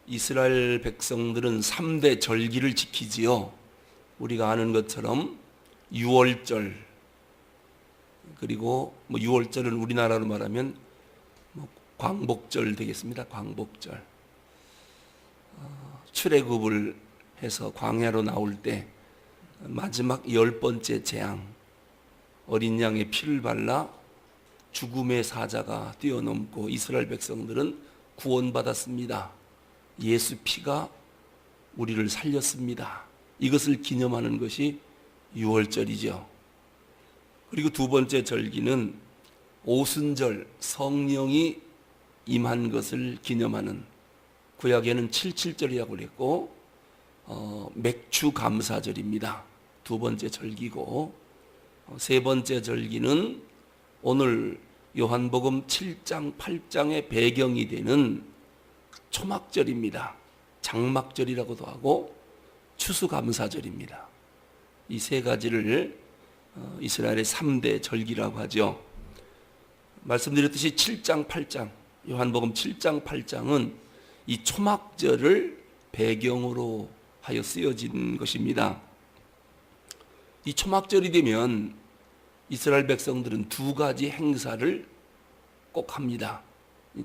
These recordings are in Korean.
이스라엘 백성들은 3대 절기를 지키지요. 우리가 아는 것처럼 유월절, 그리고 6월절은 우리나라로 말하면 광복절 되겠습니다. 광복절. 출애굽을 해서 광야로 나올 때 마지막 10번째 재앙, 어린 양의 피를 발라 죽음의 사자가 뛰어넘고 이스라엘 백성들은 구원받았습니다. 예수 피가 우리를 살렸습니다. 이것을 기념하는 것이 유월절이죠. 그리고 두 번째 절기는 오순절, 성령이 임한 것을 기념하는, 구약에는 77절이라고 그랬고 맥주 감사절입니다. 두 번째 절기고, 세 번째 절기는 오늘 요한복음 7장 8장의 배경이 되는 초막절입니다. 장막절이라고도 하고 추수감사절입니다. 이 세 가지를 이스라엘의 3대 절기라고 하죠. 말씀드렸듯이 7장 8장, 요한복음 7장 8장은 이 초막절을 배경으로 하여 쓰여진 것입니다. 이 초막절이 되면 이스라엘 백성들은 두 가지 행사를 꼭 합니다.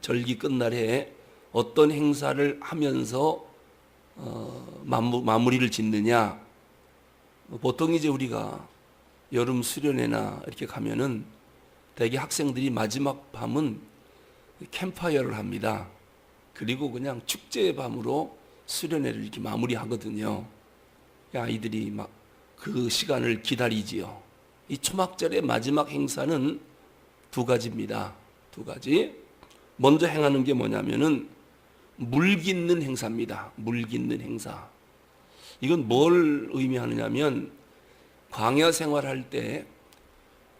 절기 끝날에 어떤 행사를 하면서 마무리를 짓느냐. 보통 이제 우리가 여름 수련회나 이렇게 가면은 대개 학생들이 마지막 밤은 캠파이어를 합니다. 그리고 그냥 축제의 밤으로 수련회를 이렇게 마무리하거든요. 아이들이 막 그 시간을 기다리지요. 이 초막절의 마지막 행사는 두 가지입니다. 두 가지. 먼저 행하는 게 뭐냐면은 물 깃는 행사입니다. 물 깃는 행사. 이건 뭘 의미하느냐면 광야 생활할 때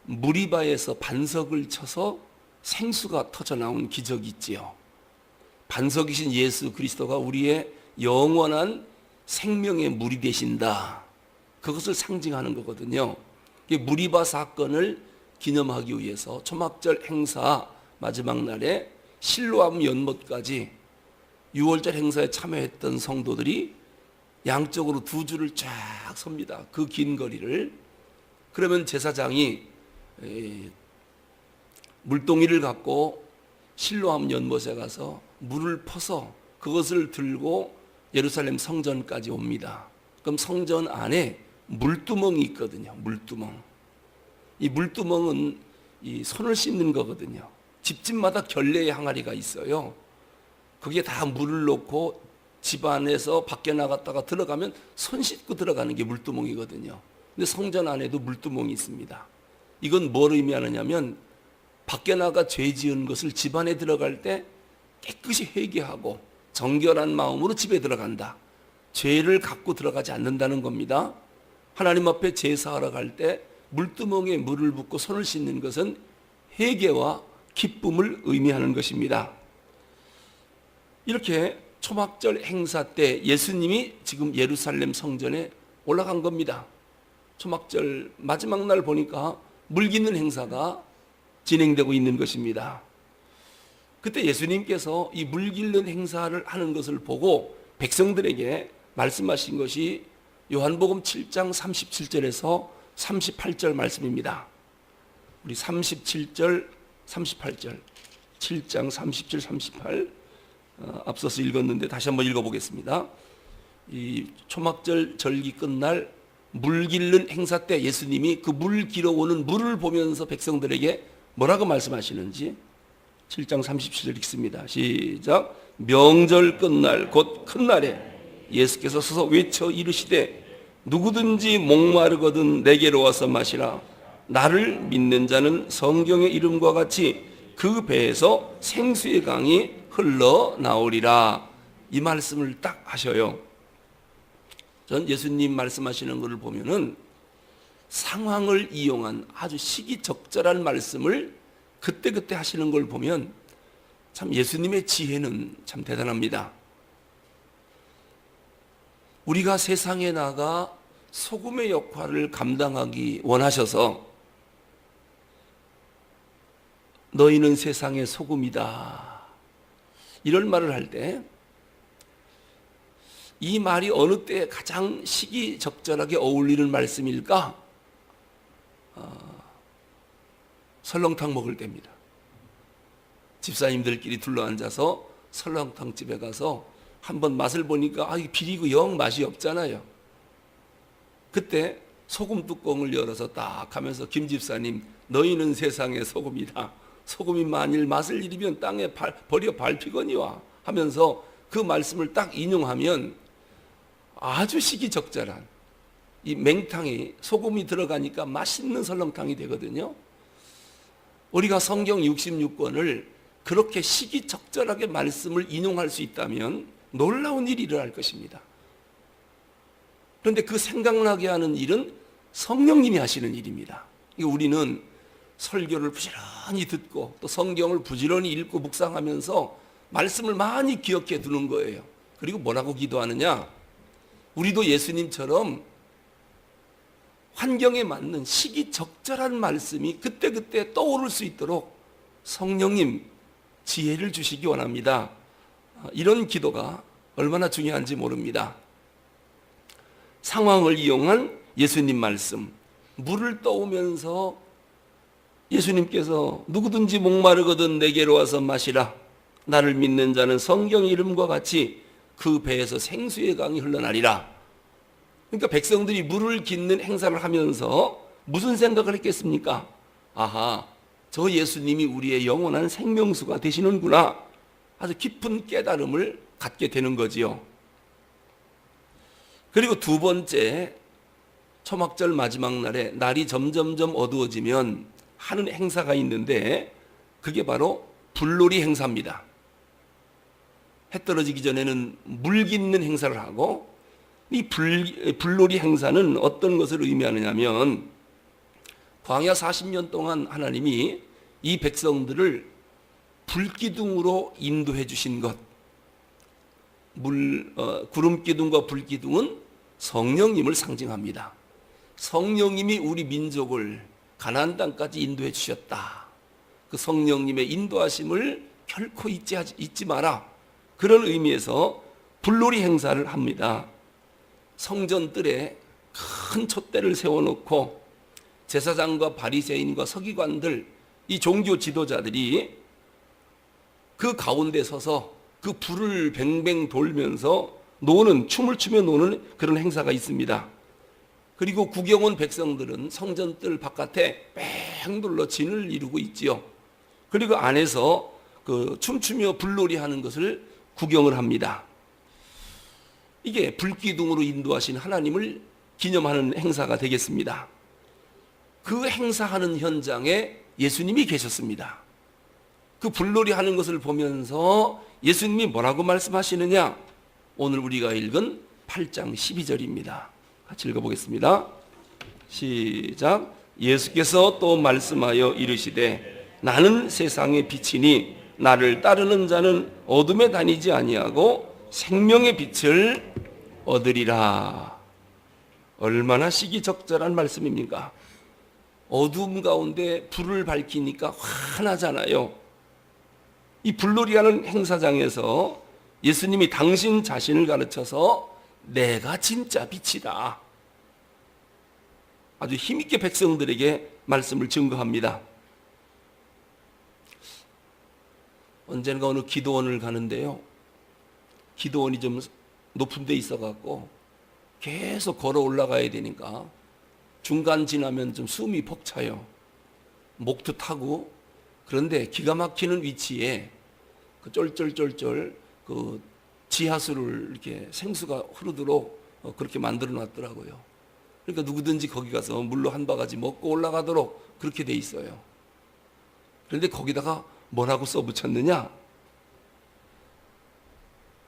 무리바에서 반석을 쳐서 생수가 터져 나온 기적이 있지요. 반석이신 예수 그리스도가 우리의 영원한 생명의 물이 되신다. 그것을 상징하는 거거든요. 무리바 사건을 기념하기 위해서 초막절 행사 마지막 날에 실로암 연못까지 6월절 행사에 참여했던 성도들이 양쪽으로 두 줄을 쫙 섭니다. 그 긴 거리를. 그러면 제사장이 물동이를 갖고 실로암 연못에 가서 물을 퍼서 그것을 들고 예루살렘 성전까지 옵니다. 그럼 성전 안에 물두멍이 있거든요. 물두멍. 이 물두멍은 이 손을 씻는 거거든요. 집집마다 결례의 항아리가 있어요. 거기에 다 물을 넣고 집 안에서 밖에 나갔다가 들어가면 손 씻고 들어가는 게 물두멍이거든요. 근데 성전 안에도 물두멍이 있습니다. 이건 뭘 의미하느냐면 밖에 나가 죄 지은 것을 집 안에 들어갈 때 깨끗이 회개하고 정결한 마음으로 집에 들어간다. 죄를 갖고 들어가지 않는다는 겁니다. 하나님 앞에 제사하러 갈 때 물두멍에 물을 붓고 손을 씻는 것은 회개와 기쁨을 의미하는 것입니다. 이렇게 초막절 행사 때 예수님이 지금 예루살렘 성전에 올라간 겁니다. 초막절 마지막 날 보니까 물 깃는 행사가 진행되고 있는 것입니다. 그때 예수님께서 이 물 깃는 행사를 하는 것을 보고 백성들에게 말씀하신 것이 요한복음 7장 37절에서 38절 말씀입니다. 우리 37절, 38절, 7장 37, 38 앞서서 읽었는데 다시 한번 읽어보겠습니다. 이 초막절 절기 끝날 물 길는 행사 때 예수님이 그 물 길어오는 물을 보면서 백성들에게 뭐라고 말씀하시는지 7장 37절 읽습니다. 시작. 명절 끝날 곧 큰 날에 예수께서 서서 외쳐 이르시되 누구든지 목마르거든 내게로 와서 마시라. 나를 믿는 자는 성경의 이름과 같이 그 배에서 생수의 강이 흘러나오리라. 이 말씀을 딱 하셔요. 전 예수님 말씀하시는 것을 보면은 상황을 이용한 아주 시기적절한 말씀을 그때그때 하시는 걸 보면 참 예수님의 지혜는 참 대단합니다. 우리가 세상에 나가 소금의 역할을 감당하기 원하셔서 너희는 세상의 소금이다. 이런 말을 할 때 이 말이 어느 때에 가장 시기적절하게 어울리는 말씀일까? 설렁탕 먹을 때입니다. 집사님들끼리 둘러앉아서 설렁탕 집에 가서 한번 맛을 보니까 비리고 영 맛이 없잖아요. 그때 소금 뚜껑을 열어서 딱 하면서 김 집사님, 너희는 세상의 소금이다. 소금이 만일 맛을 잃으면 땅에 버려 밟히거니와 하면서 그 말씀을 딱 인용하면 아주 시기적절한 이 맹탕이 소금이 들어가니까 맛있는 설렁탕이 되거든요. 우리가 성경 66권을 그렇게 시기적절하게 말씀을 인용할 수 있다면 놀라운 일이 일어날 것입니다. 그런데 그 생각나게 하는 일은 성령님이 하시는 일입니다. 우리는 설교를 부지런히 듣고 또 성경을 부지런히 읽고 묵상하면서 말씀을 많이 기억해 두는 거예요. 그리고 뭐라고 기도하느냐? 우리도 예수님처럼 환경에 맞는 시기적절한 말씀이 그때그때 떠오를 수 있도록 성령님 지혜를 주시기 원합니다. 이런 기도가 얼마나 중요한지 모릅니다. 상황을 이용한 예수님 말씀, 물을 떠오면서 예수님께서 누구든지 목마르거든 내게로 와서 마시라. 나를 믿는 자는 성경 이름과 같이 그 배에서 생수의 강이 흘러나리라. 그러니까 백성들이 물을 깃는 행사를 하면서 무슨 생각을 했겠습니까? 아하, 저 예수님이 우리의 영원한 생명수가 되시는구나. 아주 깊은 깨달음을 갖게 되는 거지요. 그리고 두 번째, 초막절 마지막 날에 날이 점점점 어두워지면 하는 행사가 있는데 그게 바로 불놀이 행사입니다. 해 떨어지기 전에는 물 깃는 행사를 하고, 이 불놀이 행사는 어떤 것을 의미하느냐면 광야 40년 동안 하나님이 이 백성들을 불기둥으로 인도해 주신 것, 구름기둥과 불기둥은 성령님을 상징합니다. 성령님이 우리 민족을 가나안 땅까지 인도해 주셨다. 그 성령님의 인도하심을 결코 잊지 마라. 그런 의미에서 불놀이 행사를 합니다. 성전 뜰에 큰 촛대를 세워놓고 제사장과 바리새인과 서기관들, 이 종교 지도자들이 그 가운데 서서 그 불을 뱅뱅 돌면서 춤을 추며 노는 그런 행사가 있습니다. 그리고 구경 온 백성들은 성전뜰 바깥에 뺑 둘러 진을 이루고 있지요. 그리고 안에서 그 춤추며 불놀이 하는 것을 구경을 합니다. 이게 불기둥으로 인도하신 하나님을 기념하는 행사가 되겠습니다. 그 행사하는 현장에 예수님이 계셨습니다. 그 불놀이 하는 것을 보면서 예수님이 뭐라고 말씀하시느냐? 오늘 우리가 읽은 8장 12절입니다. 같이 읽어보겠습니다. 시작. 예수께서 또 말씀하여 이르시되 나는 세상의 빛이니 나를 따르는 자는 어둠에 다니지 아니하고 생명의 빛을 얻으리라. 얼마나 시기적절한 말씀입니까? 어둠 가운데 불을 밝히니까 환하잖아요. 이 불놀이하는 행사장에서 예수님이 당신 자신을 가르쳐서 내가 진짜 빛이다. 아주 힘있게 백성들에게 말씀을 증거합니다. 언젠가 어느 기도원을 가는데요. 기도원이 좀 높은 데 있어갖고 계속 걸어 올라가야 되니까 중간 지나면 좀 숨이 벅차요. 목도 타고. 그런데 기가 막히는 위치에 그 쫄쫄쫄쫄 그 지하수를 이렇게 생수가 흐르도록 그렇게 만들어 놨더라고요. 그러니까 누구든지 거기 가서 물로 한 바가지 먹고 올라가도록 그렇게 돼 있어요. 그런데 거기다가 뭐라고 써붙였느냐?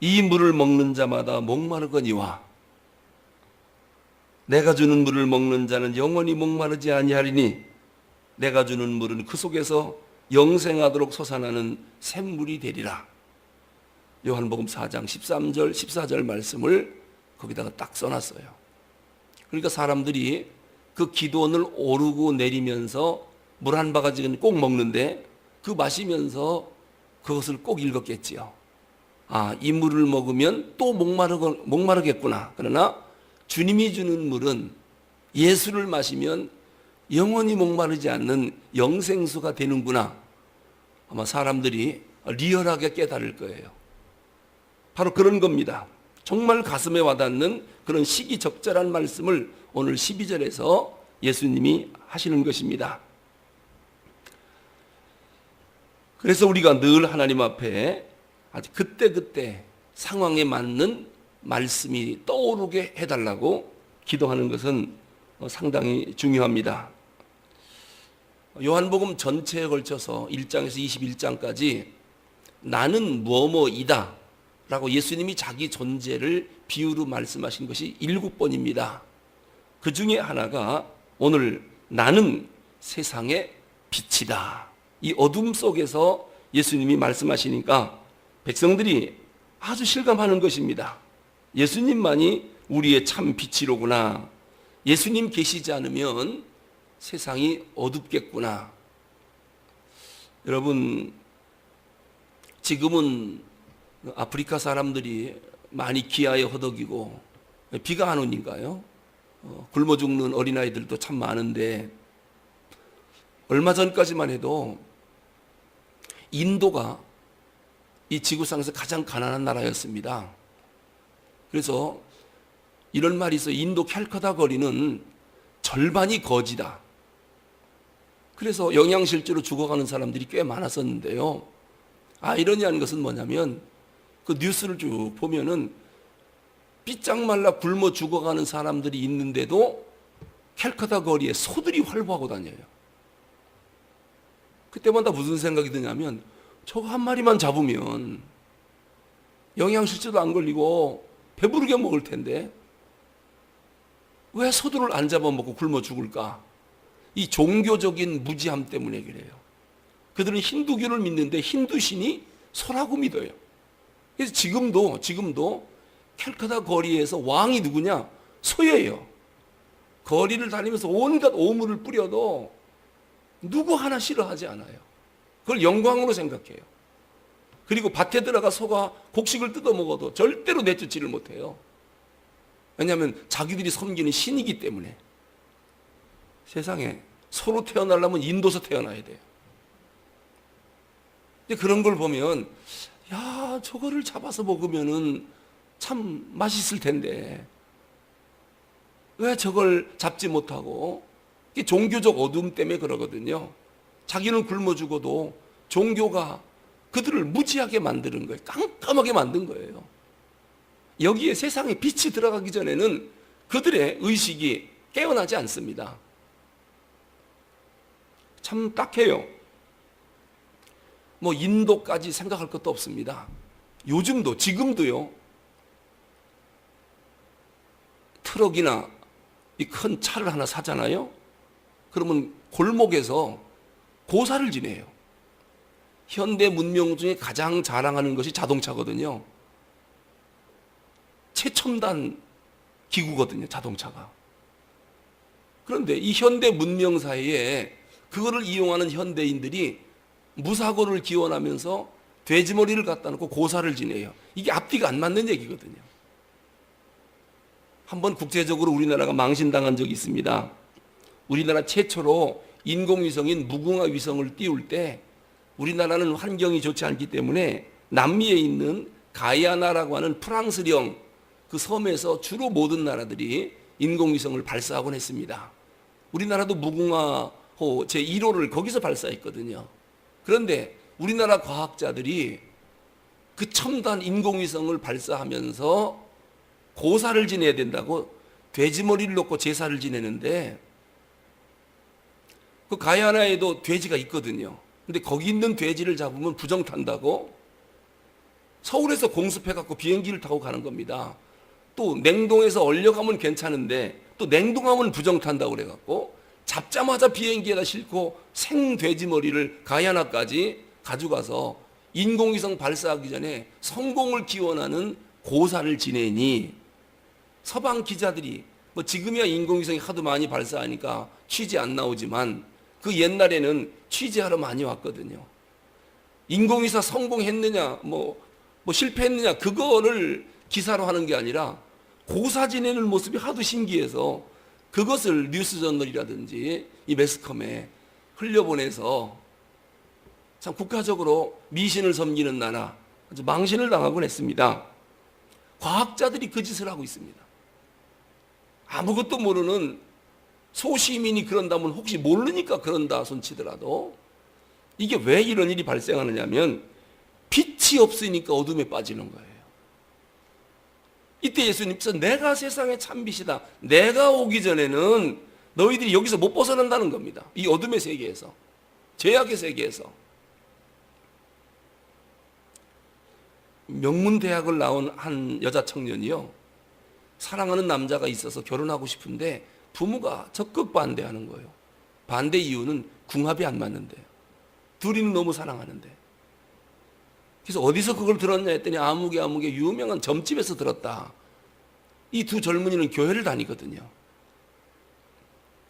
이 물을 먹는 자마다 목마르거니와 내가 주는 물을 먹는 자는 영원히 목마르지 아니하리니 내가 주는 물은 그 속에서 영생하도록 솟아나는 샘물이 되리라. 요한복음 4장 13절 14절 말씀을 거기다가 딱 써놨어요. 그러니까 사람들이 그 기도원을 오르고 내리면서 물 한 바가지는 꼭 먹는데 그 마시면서 그것을 꼭 읽었겠지요. 이 물을 먹으면 또 목마르겠구나. 그러나 주님이 주는 물은 예수를 마시면 영원히 목마르지 않는 영생수가 되는구나. 아마 사람들이 리얼하게 깨달을 거예요. 바로 그런 겁니다. 정말 가슴에 와닿는 그런 시기적절한 말씀을 오늘 12절에서 예수님이 하시는 것입니다. 그래서 우리가 늘 하나님 앞에 아주 그때그때 상황에 맞는 말씀이 떠오르게 해달라고 기도하는 것은 상당히 중요합니다. 요한복음 전체에 걸쳐서 1장에서 21장까지 나는 뭐뭐이다 라고 예수님이 자기 존재를 비유로 말씀하신 것이 7번입니다. 그 중에 하나가 오늘 나는 세상의 빛이다. 이 어둠 속에서 예수님이 말씀하시니까 백성들이 아주 실감하는 것입니다. 예수님만이 우리의 참 빛이로구나. 예수님 계시지 않으면 세상이 어둡겠구나. 여러분, 지금은 아프리카 사람들이 많이 기아에 허덕이고 비가 안 오니까요. 굶어 죽는 어린아이들도 참 많은데 얼마 전까지만 해도 인도가 이 지구상에서 가장 가난한 나라였습니다. 그래서 이런 말이 있어요. 인도 캘커타 거리는 절반이 거지다. 그래서 영양실조로 죽어가는 사람들이 꽤 많았었는데요. 아이러니한 것은 뭐냐면 그 뉴스를 쭉 보면은 삐짝 말라 굶어 죽어가는 사람들이 있는데도 캘커타 거리에 소들이 활보하고 다녀요. 그때마다 무슨 생각이 드냐면 저거 한 마리만 잡으면 영양실조도 안 걸리고 배부르게 먹을 텐데 왜 소들을 안 잡아먹고 굶어 죽을까? 이 종교적인 무지함 때문에 그래요. 그들은 힌두교를 믿는데 힌두신이 소라고 믿어요. 그래서 지금도 캘커타 거리에서 왕이 누구냐? 소예요. 거리를 다니면서 온갖 오물을 뿌려도 누구 하나 싫어하지 않아요. 그걸 영광으로 생각해요. 그리고 밭에 들어가 소가 곡식을 뜯어 먹어도 절대로 내쫓지를 못해요. 왜냐하면 자기들이 섬기는 신이기 때문에. 세상에 소로 태어나려면 인도서 태어나야 돼요. 근데 그런 걸 보면 야, 저거를 잡아서 먹으면은 참 맛있을 텐데 왜 저걸 잡지 못하고? 이게 종교적 어둠 때문에 그러거든요. 자기는 굶어 죽어도 종교가 그들을 무지하게 만드는 거예요. 깜깜하게 만든 거예요. 여기에 세상에 빛이 들어가기 전에는 그들의 의식이 깨어나지 않습니다. 참 딱해요. 뭐 인도까지 생각할 것도 없습니다. 요즘도 지금도요. 트럭이나 이 큰 차를 하나 사잖아요. 그러면 골목에서 고사를 지내요. 현대 문명 중에 가장 자랑하는 것이 자동차거든요. 최첨단 기구거든요, 자동차가. 그런데 이 현대 문명 사이에 그거를 이용하는 현대인들이 무사고를 기원하면서 돼지머리를 갖다 놓고 고사를 지내요. 이게 앞뒤가 안 맞는 얘기거든요. 한번 국제적으로 우리나라가 망신당한 적이 있습니다. 우리나라 최초로 인공위성인 무궁화 위성을 띄울 때 우리나라는 환경이 좋지 않기 때문에 남미에 있는 가이아나라고 하는 프랑스령 그 섬에서 주로 모든 나라들이 인공위성을 발사하곤 했습니다. 우리나라도 무궁화호 제1호를 거기서 발사했거든요. 그런데 우리나라 과학자들이 그 첨단 인공위성을 발사하면서 고사를 지내야 된다고 돼지머리를 놓고 제사를 지내는데 그 가야나에도 돼지가 있거든요. 근데 거기 있는 돼지를 잡으면 부정탄다고 서울에서 공습해갖고 비행기를 타고 가는 겁니다. 또 냉동해서 얼려가면 괜찮은데 또 냉동하면 부정탄다고 그래갖고 잡자마자 비행기에다 싣고 생 돼지머리를 가야나까지 가져가서 인공위성 발사하기 전에 성공을 기원하는 고사를 지내니 서방 기자들이 뭐 지금이야 인공위성이 하도 많이 발사하니까 취재 안 나오지만 그 옛날에는 취재하러 많이 왔거든요. 인공위성 성공했느냐, 뭐 뭐 실패했느냐 그거를 기사로 하는 게 아니라 고사 지내는 모습이 하도 신기해서 그것을 뉴스저널이라든지 이 매스컴에 흘려보내서 참 국가적으로 미신을 섬기는 나라 아주 망신을 당하곤 했습니다. 과학자들이 그 짓을 하고 있습니다. 아무것도 모르는 소시민이 그런다면 혹시 모르니까 그런다 손치더라도 이게 왜 이런 일이 발생하느냐면 빛이 없으니까 어둠에 빠지는 거예요. 이때 예수님께서 내가 세상의 참빛이다. 내가 오기 전에는 너희들이 여기서 못 벗어난다는 겁니다. 이 어둠의 세계에서, 죄악의 세계에서. 명문대학을 나온 한 여자 청년이요, 사랑하는 남자가 있어서 결혼하고 싶은데 부모가 적극 반대하는 거예요. 반대 이유는 궁합이 안 맞는데요. 둘이는 너무 사랑하는데. 그래서 어디서 그걸 들었냐 했더니 아무개 유명한 점집에서 들었다. 이 두 젊은이는 교회를 다니거든요.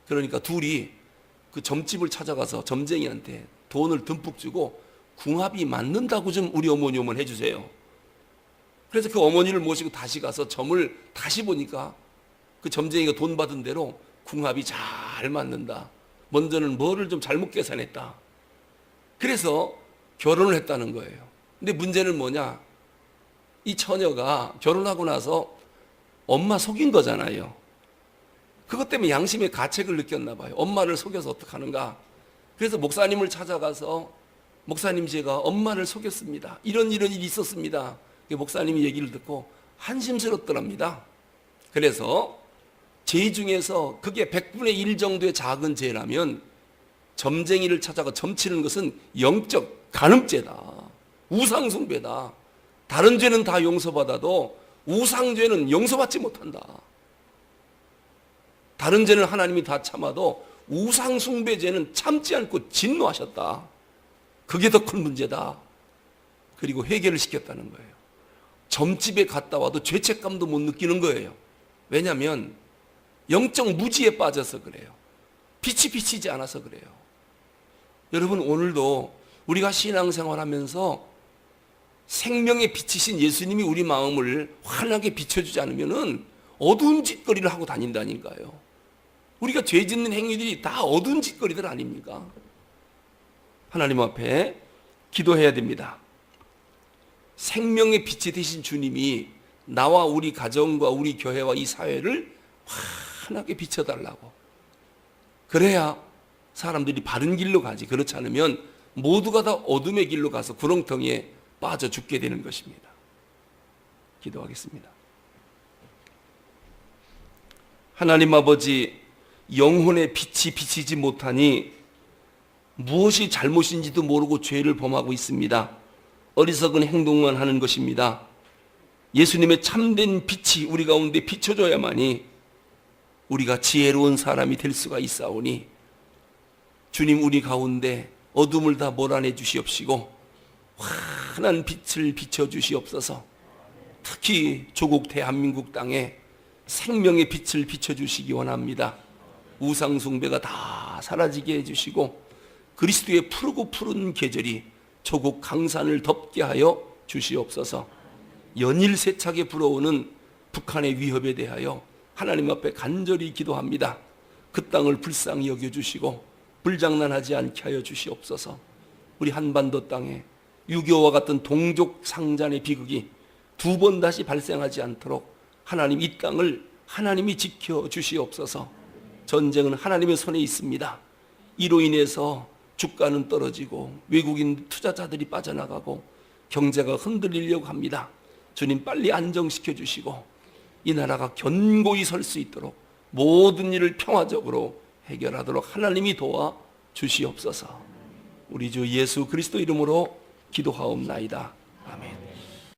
그러니까 둘이 그 점집을 찾아가서 점쟁이한테 돈을 듬뿍 주고 궁합이 맞는다고 좀 우리 어머니 오면 해주세요. 그래서 그 어머니를 모시고 다시 가서 점을 다시 보니까 그 점쟁이가 돈 받은 대로 궁합이 잘 맞는다. 먼저는 뭐를 좀 잘못 계산했다. 그래서 결혼을 했다는 거예요. 근데 문제는 뭐냐? 이 처녀가 결혼하고 나서 엄마 속인 거잖아요. 그것 때문에 양심의 가책을 느꼈나 봐요. 엄마를 속여서 어떡하는가? 그래서 목사님을 찾아가서 목사님 제가 엄마를 속였습니다. 이런 일이 있었습니다. 목사님이 얘기를 듣고 한심스럽더랍니다. 그래서 죄 중에서 그게 100분의 1 정도의 작은 죄라면 점쟁이를 찾아가 점치는 것은 영적 간음죄다. 우상숭배다. 다른 죄는 다 용서받아도 우상죄는 용서받지 못한다. 다른 죄는 하나님이 다 참아도 우상숭배죄는 참지 않고 진노하셨다. 그게 더 큰 문제다. 그리고 해결을 시켰다는 거예요. 점집에 갔다 와도 죄책감도 못 느끼는 거예요. 왜냐하면 영적 무지에 빠져서 그래요. 빛이 비치지 않아서 그래요. 여러분, 오늘도 우리가 신앙생활하면서 생명의 빛이신 예수님이 우리 마음을 환하게 비춰주지 않으면 어두운 짓거리를 하고 다닌다니까요. 우리가 죄 짓는 행위들이 다 어두운 짓거리들 아닙니까? 하나님 앞에 기도해야 됩니다. 생명의 빛이 되신 주님이 나와 우리 가정과 우리 교회와 이 사회를 환하게 비춰달라고. 그래야 사람들이 바른 길로 가지. 그렇지 않으면 모두가 다 어둠의 길로 가서 구렁텅이에 빠져 죽게 되는 것입니다. 기도하겠습니다. 하나님 아버지, 영혼의 빛이 비치지 못하니 무엇이 잘못인지도 모르고 죄를 범하고 있습니다. 어리석은 행동만 하는 것입니다. 예수님의 참된 빛이 우리 가운데 비춰져야만이 우리가 지혜로운 사람이 될 수가 있사오니 주님, 우리 가운데 어둠을 다 몰아내 주시옵시고 환한 빛을 비춰주시옵소서. 특히 조국 대한민국 땅에 생명의 빛을 비춰주시기 원합니다. 우상숭배가 다 사라지게 해주시고 그리스도의 푸르고 푸른 계절이 조국 강산을 덮게 하여 주시옵소서. 연일세차게 불어오는 북한의 위협에 대하여 하나님 앞에 간절히 기도합니다. 그 땅을 불쌍히 여겨주시고 불장난하지 않게 하여 주시옵소서. 우리 한반도 땅에 6.25와 같은 동족 상잔의 비극이 두 번 다시 발생하지 않도록 하나님 이 땅을 하나님이 지켜주시옵소서. 전쟁은 하나님의 손에 있습니다. 이로 인해서 주가는 떨어지고 외국인 투자자들이 빠져나가고 경제가 흔들리려고 합니다. 주님, 빨리 안정시켜 주시고 이 나라가 견고히 설 수 있도록 모든 일을 평화적으로 해결하도록 하나님이 도와 주시옵소서. 우리 주 예수 그리스도 이름으로 기도하옵나이다. 아멘.